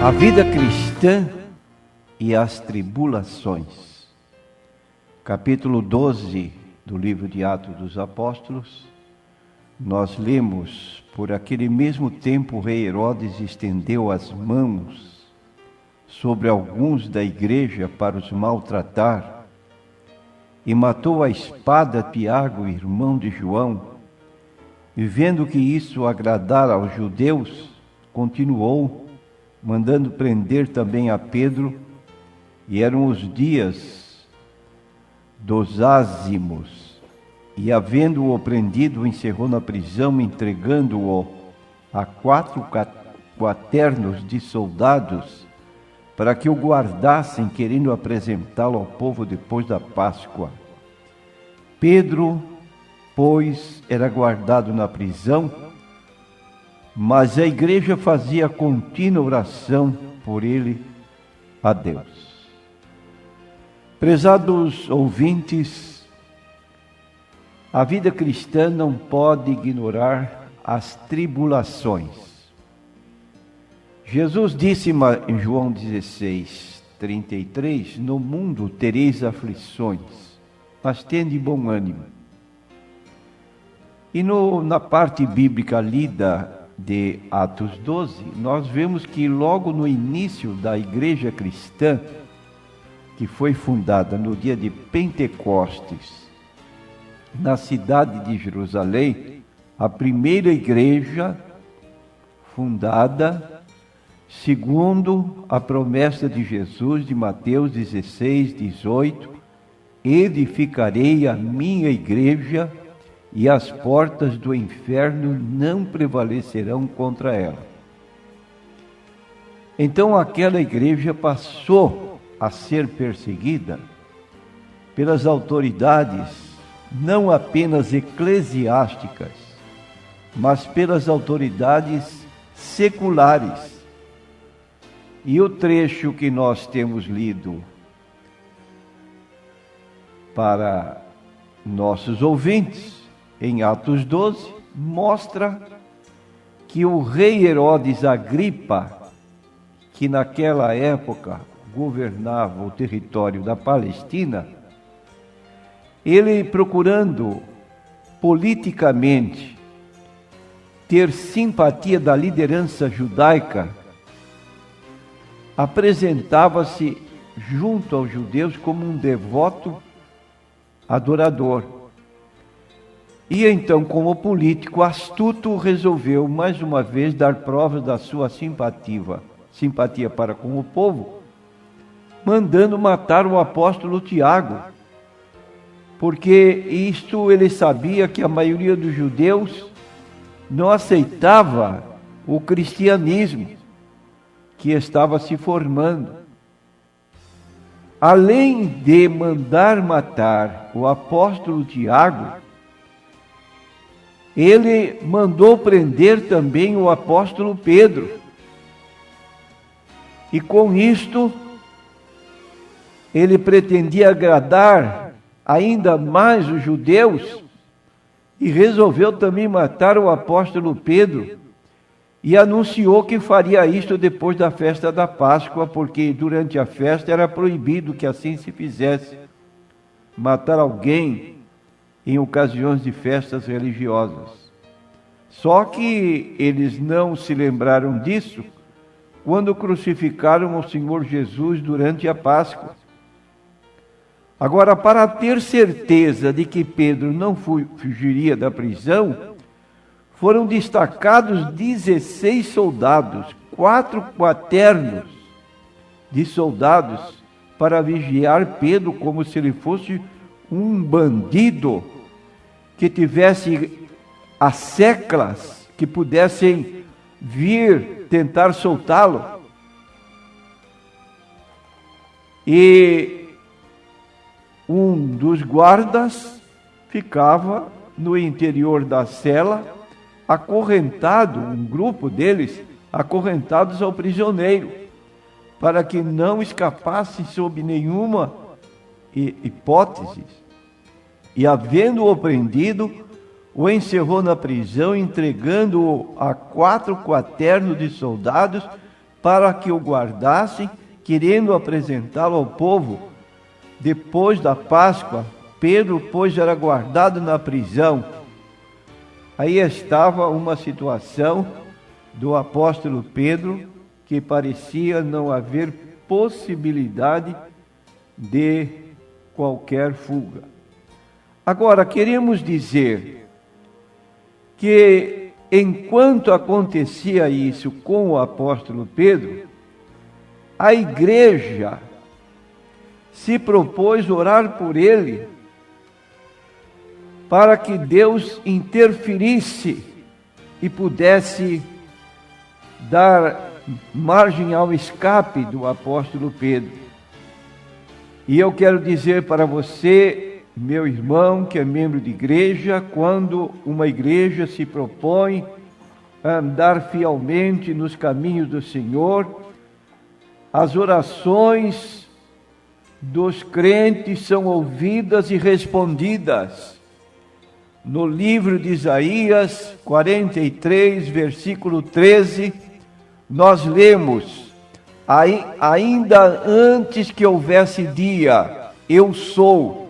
A vida cristã e as tribulações. Capítulo 12 do livro de Atos dos Apóstolos, nós lemos: por aquele mesmo tempo o rei Herodes estendeu as mãos sobre alguns da igreja para os maltratar e matou à espada Tiago, irmão de João, e vendo que isso agradara aos judeus, continuou, mandando prender também a Pedro, e eram os dias dos ázimos, e havendo-o prendido, o encerrou na prisão, entregando-o a 4 quaternos de soldados, para que o guardassem, querendo apresentá-lo ao povo depois da Páscoa. Pedro, pois, era guardado na prisão, mas a igreja fazia contínua oração por ele a Deus. Prezados ouvintes, a vida cristã não pode ignorar as tribulações. Jesus disse em João 16:33, no mundo tereis aflições, mas tende bom ânimo. E na parte bíblica lida de Atos 12, nós vemos que logo no início da igreja cristã, que foi fundada no dia de Pentecostes, na cidade de Jerusalém, a primeira igreja fundada segundo a promessa de Jesus de Mateus 16:18, edificarei a minha igreja e as portas do inferno não prevalecerão contra ela. Então aquela igreja passou a ser perseguida pelas autoridades, não apenas eclesiásticas, mas pelas autoridades seculares. E o trecho que nós temos lido para nossos ouvintes, em Atos 12, mostra que o rei Herodes Agripa, que naquela época governava o território da Palestina, ele procurando politicamente ter simpatia da liderança judaica, apresentava-se junto aos judeus como um devoto adorador. E então, como político astuto, resolveu mais uma vez dar provas da sua simpatia para com o povo, mandando matar o apóstolo Tiago, porque isto ele sabia que a maioria dos judeus não aceitava o cristianismo que estava se formando. Além de mandar matar o apóstolo Tiago, ele mandou prender também o apóstolo Pedro. E com isto, ele pretendia agradar ainda mais os judeus e resolveu também matar o apóstolo Pedro e anunciou que faria isto depois da festa da Páscoa, porque durante a festa era proibido que assim se fizesse, matar alguém em ocasiões de festas religiosas. Só que eles não se lembraram disso quando crucificaram o Senhor Jesus durante a Páscoa. Agora, para ter certeza de que Pedro não fugiria da prisão, foram destacados 16 soldados, 4 quaternos de soldados, para vigiar Pedro como se ele fosse um bandido que tivesse as seclas que pudessem vir tentar soltá-lo. E um dos guardas ficava no interior da cela, acorrentado, um grupo deles, acorrentados ao prisioneiro, para que não escapasse sob nenhuma hipótese. E havendo-o prendido, o encerrou na prisão, entregando-o a 4 quaternos de soldados, para que o guardassem, querendo apresentá-lo ao povo. Depois da Páscoa, Pedro, pois, era guardado na prisão. Aí estava uma situação do apóstolo Pedro que parecia não haver possibilidade de qualquer fuga. Agora, queremos dizer que enquanto acontecia isso com o apóstolo Pedro, a igreja se propôs orar por ele para que Deus interferisse e pudesse dar margem ao escape do apóstolo Pedro. E eu quero dizer para você, meu irmão, que é membro de igreja, quando uma igreja se propõe a andar fielmente nos caminhos do Senhor, as orações dos crentes são ouvidas e respondidas. No livro de Isaías 43, versículo 13, nós lemos: ainda antes que houvesse dia, eu sou,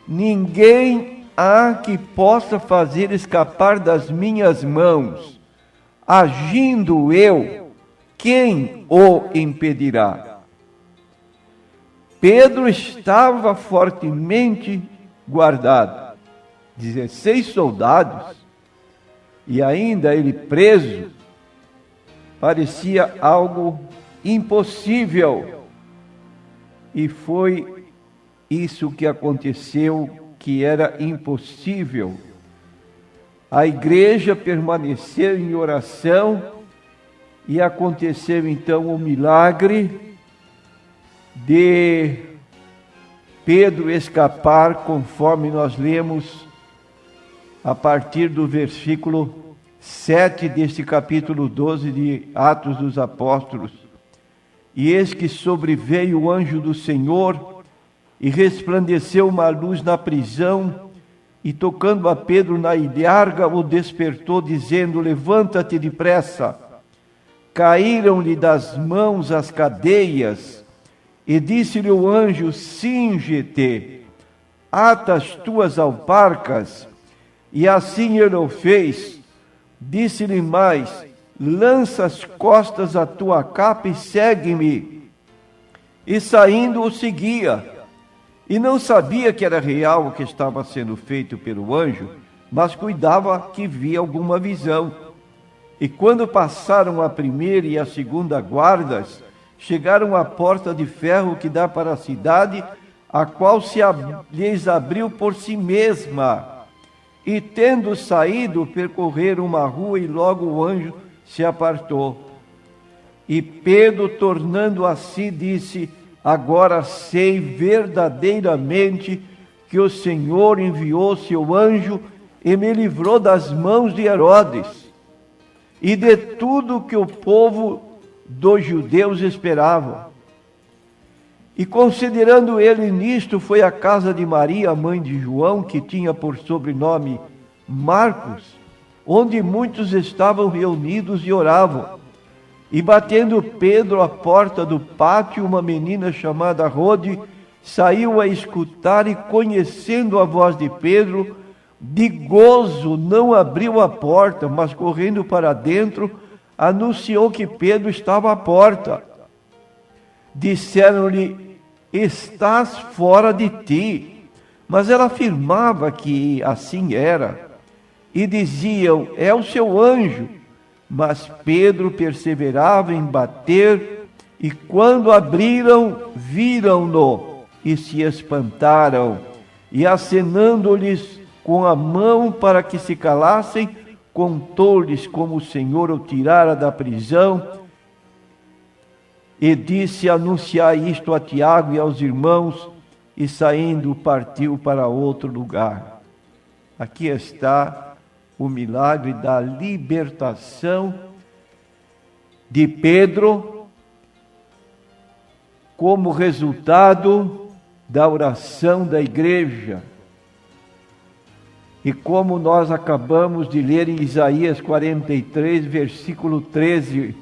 ninguém há que possa fazer escapar das minhas mãos. Agindo eu, quem o impedirá? Pedro estava fortemente guardado, 16 soldados, e ainda ele preso, parecia algo impossível. E foi isso que aconteceu, que era impossível. A igreja permaneceu em oração e aconteceu então o milagre de Pedro escapar, conforme nós lemos a partir do versículo 7 deste capítulo 12 de Atos dos Apóstolos. E eis que sobreveio o anjo do Senhor e resplandeceu uma luz na prisão, e tocando a Pedro na ilharga, o despertou, dizendo: levanta-te depressa. Caíram-lhe das mãos as cadeias, e disse-lhe o anjo: cinge-te, ata as tuas alparcas. E assim ele o fez. Disse-lhe mais: lança as costas a tua capa e segue-me. E saindo o seguia. E não sabia que era real o que estava sendo feito pelo anjo, mas cuidava que via alguma visão. E quando passaram a primeira e a segunda guardas, chegaram à porta de ferro que dá para a cidade, a qual lhes abriu por si mesma. E tendo saído, percorreram uma rua, e logo o anjo se apartou. E Pedro, tornando a si, disse: agora sei verdadeiramente que o Senhor enviou seu anjo e me livrou das mãos de Herodes e de tudo que o povo dos judeus esperava. E considerando ele nisto, foi à casa de Maria, mãe de João, que tinha por sobrenome Marcos, onde muitos estavam reunidos e oravam. E batendo Pedro à porta do pátio, uma menina chamada Rode saiu a escutar, e conhecendo a voz de Pedro, de gozo não abriu a porta, mas correndo para dentro, anunciou que Pedro estava à porta. Disseram-lhe: estás fora de ti. Mas ela afirmava que assim era. E diziam: é o seu anjo. Mas Pedro perseverava em bater, e quando abriram, viram-no e se espantaram. E acenando-lhes com a mão para que se calassem, contou-lhes como o Senhor o tirara da prisão, e disse: anunciai isto a Tiago e aos irmãos, e saindo partiu para outro lugar. Aqui está o milagre da libertação de Pedro, como resultado da oração da igreja. E como nós acabamos de ler em Isaías 43, versículo 13,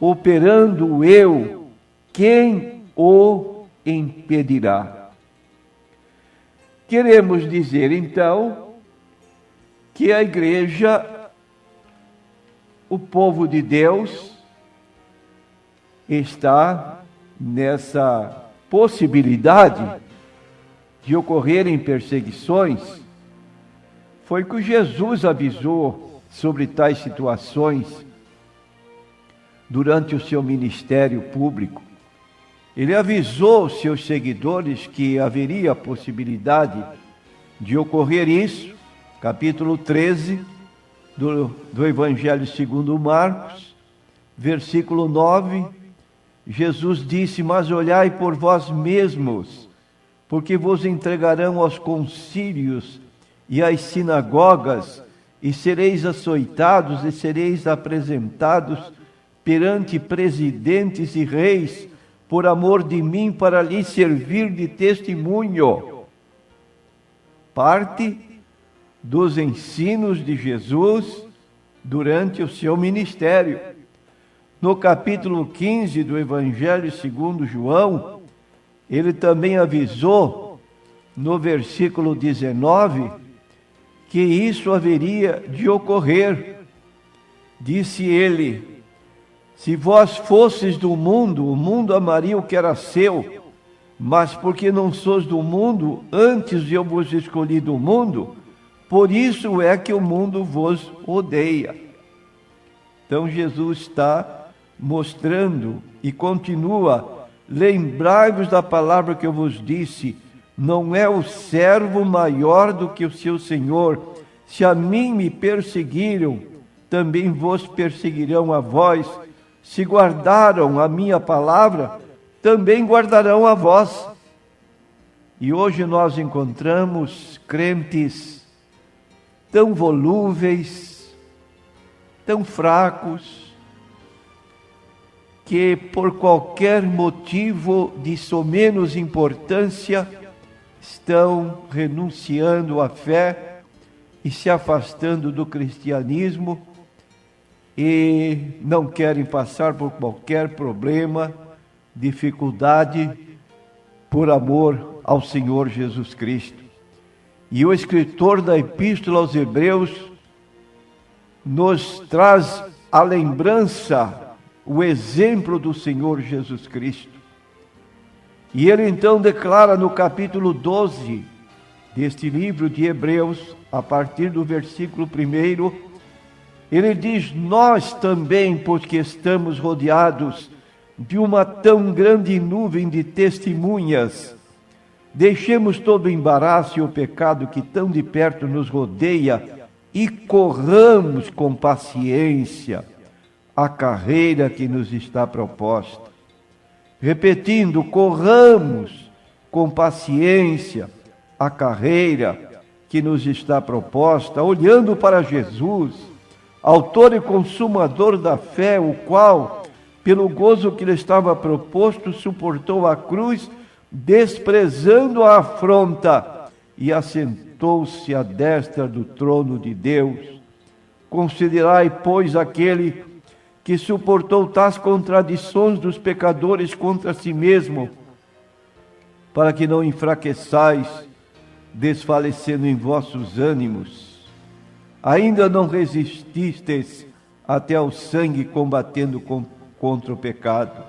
operando eu, quem o impedirá? Queremos dizer, então, que a igreja, o povo de Deus, está nessa possibilidade de ocorrerem perseguições. Foi que Jesus avisou sobre tais situações durante o seu ministério público. Ele avisou os seus seguidores que haveria a possibilidade de ocorrer isso. Capítulo 13 do Evangelho segundo Marcos, versículo 9, Jesus disse: mas olhai por vós mesmos, porque vos entregarão aos concílios e às sinagogas, e sereis açoitados e sereis apresentados perante presidentes e reis, por amor de mim, para lhes servir de testemunho. Parte dos ensinos de Jesus durante o seu ministério. No capítulo 15 do Evangelho segundo João, ele também avisou, no versículo 19, que isso haveria de ocorrer. Disse ele: se vós fosseis do mundo, o mundo amaria o que era seu, mas porque não sois do mundo, antes eu vos escolhi do mundo, por isso é que o mundo vos odeia. Então Jesus está mostrando e continua: lembrai-vos da palavra que eu vos disse, não é o servo maior do que o seu senhor. Se a mim me perseguiram, também vos perseguirão a vós. Se guardaram a minha palavra, também guardarão a vós. E hoje nós encontramos crentes tão volúveis, tão fracos, que por qualquer motivo de somenos importância estão renunciando à fé e se afastando do cristianismo e não querem passar por qualquer problema, dificuldade, por amor ao Senhor Jesus Cristo. E o escritor da Epístola aos Hebreus nos traz a lembrança, o exemplo do Senhor Jesus Cristo. E ele então declara no capítulo 12 deste livro de Hebreus, a partir do versículo 1, ele diz: nós também, porque estamos rodeados de uma tão grande nuvem de testemunhas, deixemos todo o embaraço e o pecado que tão de perto nos rodeia e corramos com paciência a carreira que nos está proposta. Repetindo, corramos com paciência a carreira que nos está proposta, olhando para Jesus, autor e consumador da fé, o qual, pelo gozo que lhe estava proposto, suportou a cruz, desprezando a afronta, e assentou-se à destra do trono de Deus. Considerai, pois, aquele que suportou tais contradições dos pecadores contra si mesmo, para que não enfraqueçais, desfalecendo em vossos ânimos. Ainda não resististes até ao sangue, combatendo contra o pecado.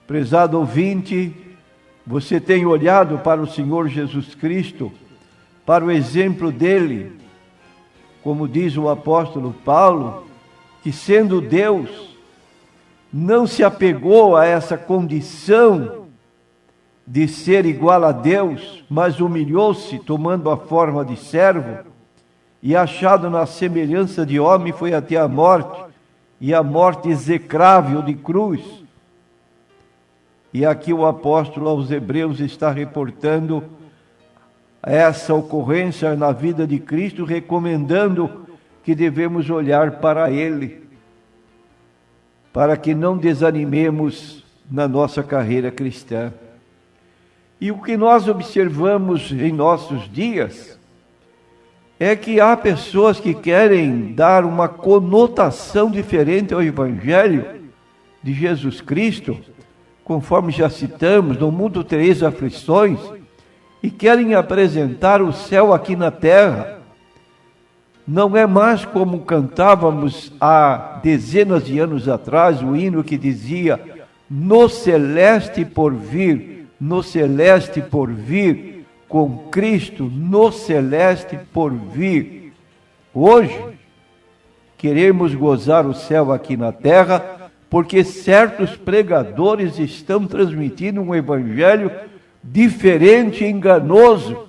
Prezado ouvinte, você tem olhado para o Senhor Jesus Cristo, para o exemplo dele, como diz o apóstolo Paulo, que sendo Deus, não se apegou a essa condição de ser igual a Deus, mas humilhou-se, tomando a forma de servo, e achado na semelhança de homem, foi até a morte, e a morte execrável de cruz. E aqui o apóstolo aos Hebreus está reportando essa ocorrência na vida de Cristo, recomendando que devemos olhar para Ele, para que não desanimemos na nossa carreira cristã. E o que nós observamos em nossos dias é que há pessoas que querem dar uma conotação diferente ao Evangelho de Jesus Cristo, conforme já citamos, no mundo tereis aflições, e querem apresentar o céu aqui na terra. Não é mais como cantávamos há dezenas de anos atrás, o hino que dizia: no celeste por vir, no celeste por vir, com Cristo, no celeste por vir. Hoje, queremos gozar o céu aqui na terra, porque certos pregadores estão transmitindo um evangelho diferente e enganoso.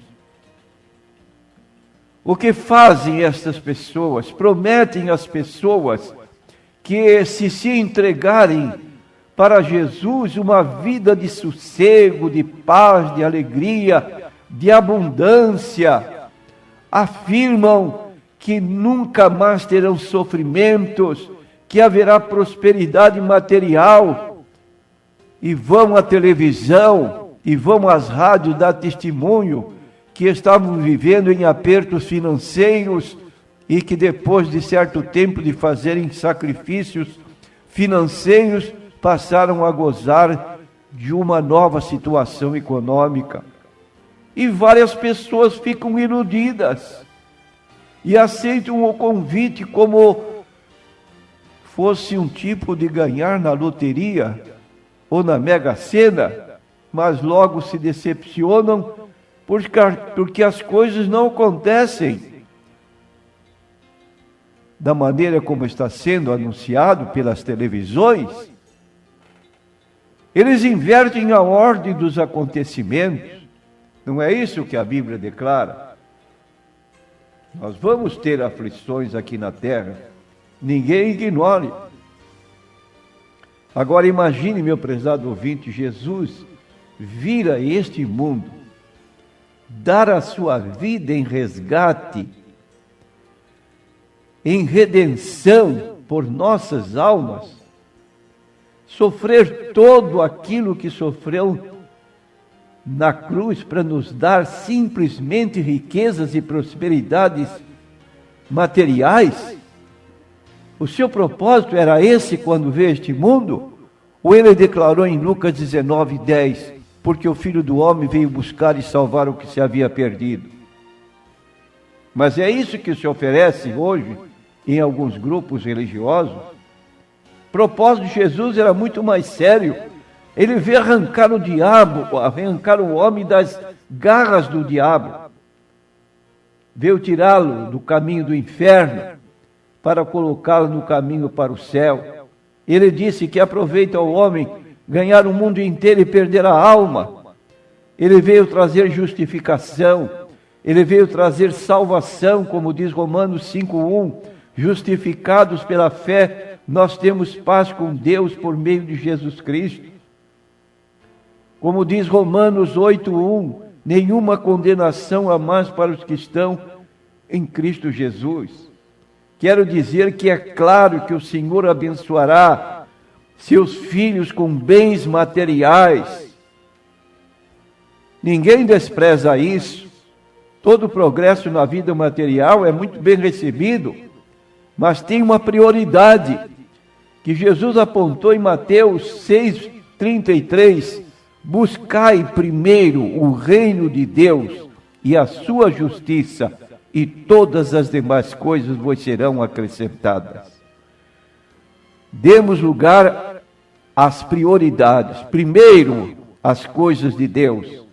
O que fazem estas pessoas? Prometem às pessoas que, se entregarem para Jesus, uma vida de sossego, de paz, de alegria, de abundância. Afirmam que nunca mais terão sofrimentos, que haverá prosperidade material, e vão à televisão, e vão às rádios dar testemunho que estavam vivendo em apertos financeiros e que depois de certo tempo de fazerem sacrifícios financeiros, passaram a gozar de uma nova situação econômica. E várias pessoas ficam iludidas e aceitam o convite como fosse um tipo de ganhar na loteria ou na Mega Sena, mas logo se decepcionam porque as coisas não acontecem da maneira como está sendo anunciado pelas televisões. Eles invertem a ordem dos acontecimentos. Não é isso que a Bíblia declara? Nós vamos ter aflições aqui na terra, ninguém ignore. Agora imagine, meu prezado ouvinte, Jesus vir a este mundo, dar a sua vida em resgate, em redenção por nossas almas, sofrer todo aquilo que sofreu na cruz para nos dar simplesmente riquezas e prosperidades materiais. O seu propósito era esse quando veio este mundo? Ou ele declarou em Lucas 19:10, porque o Filho do Homem veio buscar e salvar o que se havia perdido? Mas é isso que se oferece hoje em alguns grupos religiosos. O propósito de Jesus era muito mais sério. Ele veio arrancar o diabo, arrancar o homem das garras do diabo. Veio tirá-lo do caminho do inferno para colocá-lo no caminho para o céu. Ele disse que aproveita ao homem ganhar o mundo inteiro e perder a alma. Ele veio trazer justificação, ele veio trazer salvação, como diz Romanos 5:1, justificados pela fé, nós temos paz com Deus por meio de Jesus Cristo. Como diz Romanos 8:1, nenhuma condenação há mais para os que estão em Cristo Jesus. Quero dizer que é claro que o Senhor abençoará seus filhos com bens materiais. Ninguém despreza isso. Todo progresso na vida material é muito bem recebido, mas tem uma prioridade que Jesus apontou em Mateus 6:33. Buscai primeiro o reino de Deus e a sua justiça, e todas as demais coisas vos serão acrescentadas. Demos lugar às prioridades. Primeiro, as coisas de Deus,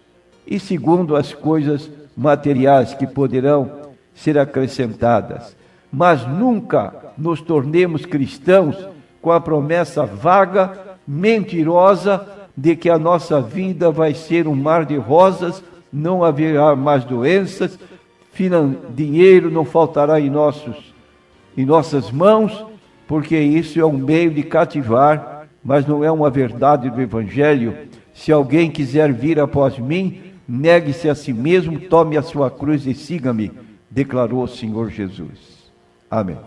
e segundo, as coisas materiais que poderão ser acrescentadas. Mas nunca nos tornemos cristãos com a promessa vaga, mentirosa, de que a nossa vida vai ser um mar de rosas, não haverá mais doenças, dinheiro não faltará em nossas mãos, porque isso é um meio de cativar, mas não é uma verdade do Evangelho. Se alguém quiser vir após mim, negue-se a si mesmo, tome a sua cruz e siga-me, declarou o Senhor Jesus. Amém.